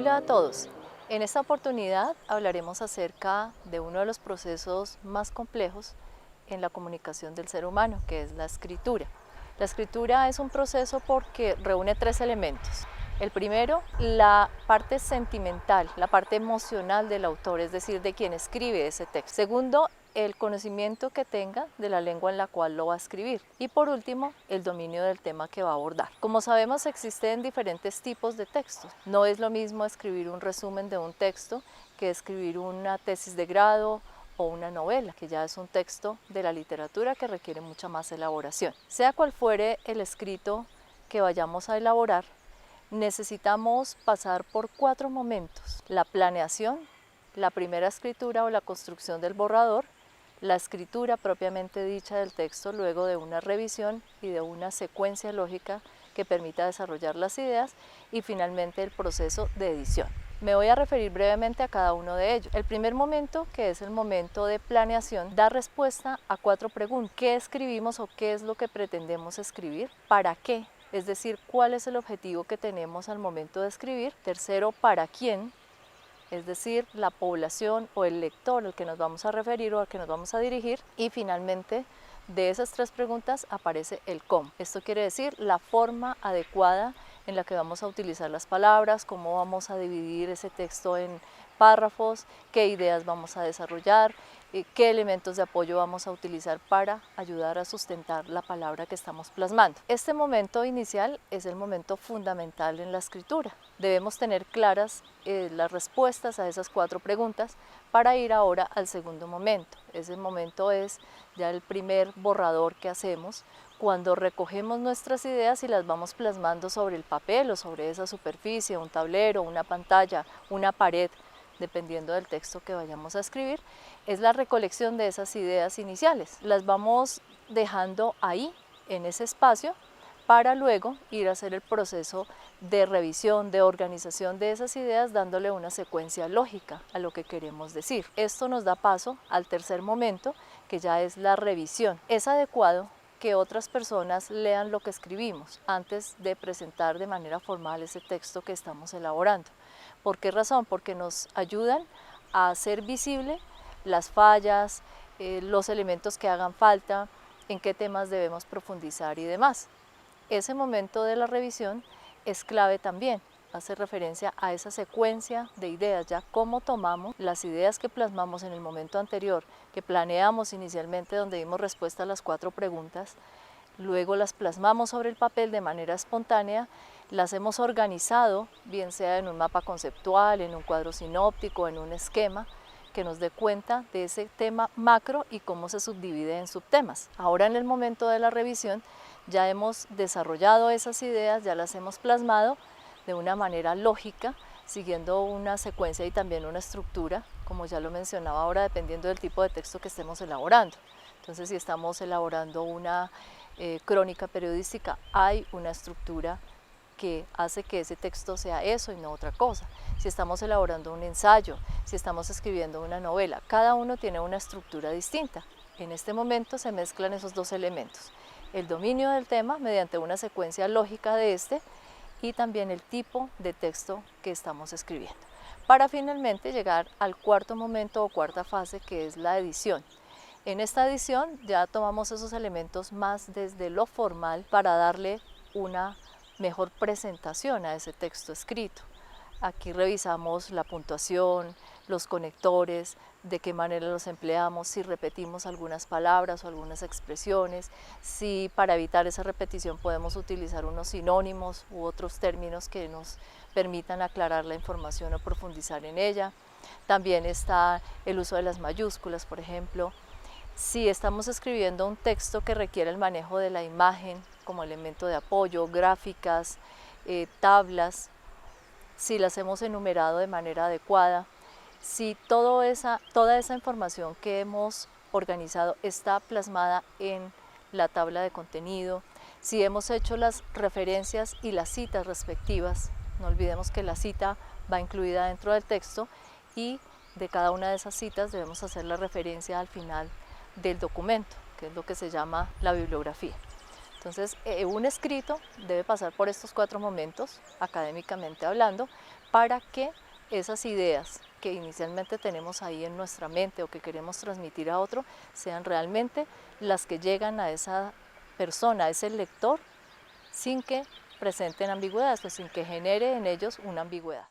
Hola a todos. En esta oportunidad hablaremos acerca de uno de los procesos más complejos en la comunicación del ser humano, que es la escritura. La escritura es un proceso porque reúne tres elementos. El primero, la parte sentimental, la parte emocional del autor, es decir, de quien escribe ese texto. Segundo, el conocimiento que tenga de la lengua en la cual lo va a escribir. Y por último, el dominio del tema que va a abordar. Como sabemos, existen diferentes tipos de textos. No es lo mismo escribir un resumen de un texto que escribir una tesis de grado o una novela, que ya es un texto de la literatura que requiere mucha más elaboración. Sea cual fuere el escrito que vayamos a elaborar, necesitamos pasar por 4 momentos: la planeación, la primera escritura o la construcción del borrador, la escritura propiamente dicha del texto luego de una revisión y de una secuencia lógica que permita desarrollar las ideas, y finalmente el proceso de edición. Me voy a referir brevemente a cada uno de ellos. El primer momento, que es el momento de planeación, da respuesta a 4 preguntas. ¿Qué escribimos o qué es lo que pretendemos escribir? ¿Para qué? Es decir, ¿cuál es el objetivo que tenemos al momento de escribir? Tercero, ¿para quién? Es decir, la población o el lector al que nos vamos a referir o al que nos vamos a dirigir. Y finalmente, de esas 3 preguntas aparece el cómo. Esto quiere decir la forma adecuada en la que vamos a utilizar las palabras, cómo vamos a dividir ese texto en párrafos, qué ideas vamos a desarrollar, qué elementos de apoyo vamos a utilizar para ayudar a sustentar la palabra que estamos plasmando. Este momento inicial es el momento fundamental en la escritura. Debemos tener claras las respuestas a esas 4 preguntas para ir ahora al segundo momento. Ese momento es ya el primer borrador que hacemos, cuando recogemos nuestras ideas y las vamos plasmando sobre el papel o sobre esa superficie, un tablero, una pantalla, una pared, dependiendo del texto que vayamos a escribir. Es la recolección de esas ideas iniciales. Las vamos dejando ahí, en ese espacio, para luego ir a hacer el proceso de revisión, de organización de esas ideas, dándole una secuencia lógica a lo que queremos decir. Esto nos da paso al tercer momento, que ya es la revisión. Es adecuado que otras personas lean lo que escribimos antes de presentar de manera formal ese texto que estamos elaborando. ¿Por qué razón? Porque nos ayudan a hacer visible las fallas, los elementos que hagan falta, en qué temas debemos profundizar y demás. Ese momento de la revisión es clave también. Hace referencia a esa secuencia de ideas, ya cómo tomamos las ideas que plasmamos en el momento anterior, que planeamos inicialmente, donde dimos respuesta a las 4 preguntas, luego las plasmamos sobre el papel de manera espontánea, las hemos organizado, bien sea en un mapa conceptual, en un cuadro sinóptico, en un esquema, que nos dé cuenta de ese tema macro y cómo se subdivide en subtemas. Ahora, en el momento de la revisión, ya hemos desarrollado esas ideas, ya las hemos plasmado de una manera lógica, siguiendo una secuencia y también una estructura, como ya lo mencionaba ahora, dependiendo del tipo de texto que estemos elaborando. Entonces, si estamos elaborando una crónica periodística, hay una estructura que hace que ese texto sea eso y no otra cosa. Si estamos elaborando un ensayo, si estamos escribiendo una novela, cada uno tiene una estructura distinta. En este momento se mezclan esos 2 elementos: el dominio del tema mediante una secuencia lógica de este, y también el tipo de texto que estamos escribiendo, para finalmente llegar al cuarto momento o cuarta fase, que es la edición. En esta edición ya tomamos esos elementos más desde lo formal para darle una mejor presentación a ese texto escrito. Aquí revisamos la puntuación, los conectores, de qué manera los empleamos, si repetimos algunas palabras o algunas expresiones, si para evitar esa repetición podemos utilizar unos sinónimos u otros términos que nos permitan aclarar la información o profundizar en ella. También está el uso de las mayúsculas, por ejemplo. Si estamos escribiendo un texto que requiere el manejo de la imagen como elemento de apoyo, gráficas, tablas, si las hemos enumerado de manera adecuada, si toda esa información que hemos organizado está plasmada en la tabla de contenido, si hemos hecho las referencias y las citas respectivas. No olvidemos que la cita va incluida dentro del texto, y de cada una de esas citas debemos hacer la referencia al final del documento, que es lo que se llama la bibliografía. Entonces, un escrito debe pasar por estos 4 momentos, académicamente hablando, para que esas ideas que inicialmente tenemos ahí en nuestra mente o que queremos transmitir a otro, sean realmente las que llegan a esa persona, a ese lector, sin que presenten ambigüedades, pues sin que genere en ellos una ambigüedad.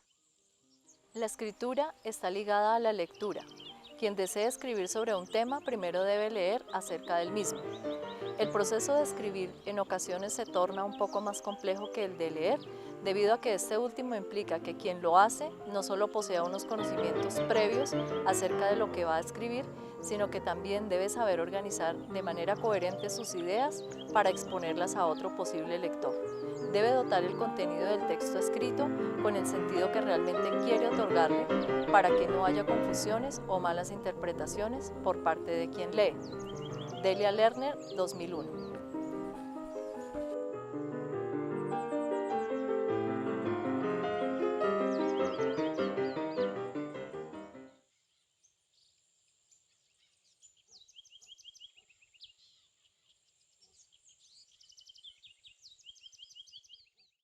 La escritura está ligada a la lectura. Quien desee escribir sobre un tema primero debe leer acerca del mismo. El proceso de escribir en ocasiones se torna un poco más complejo que el de leer, debido a que este último implica que quien lo hace no solo posea unos conocimientos previos acerca de lo que va a escribir, sino que también debe saber organizar de manera coherente sus ideas para exponerlas a otro posible lector. Debe dotar el contenido del texto escrito con el sentido que realmente quiere otorgarle para que no haya confusiones o malas interpretaciones por parte de quien lee. Delia Lerner, 2001.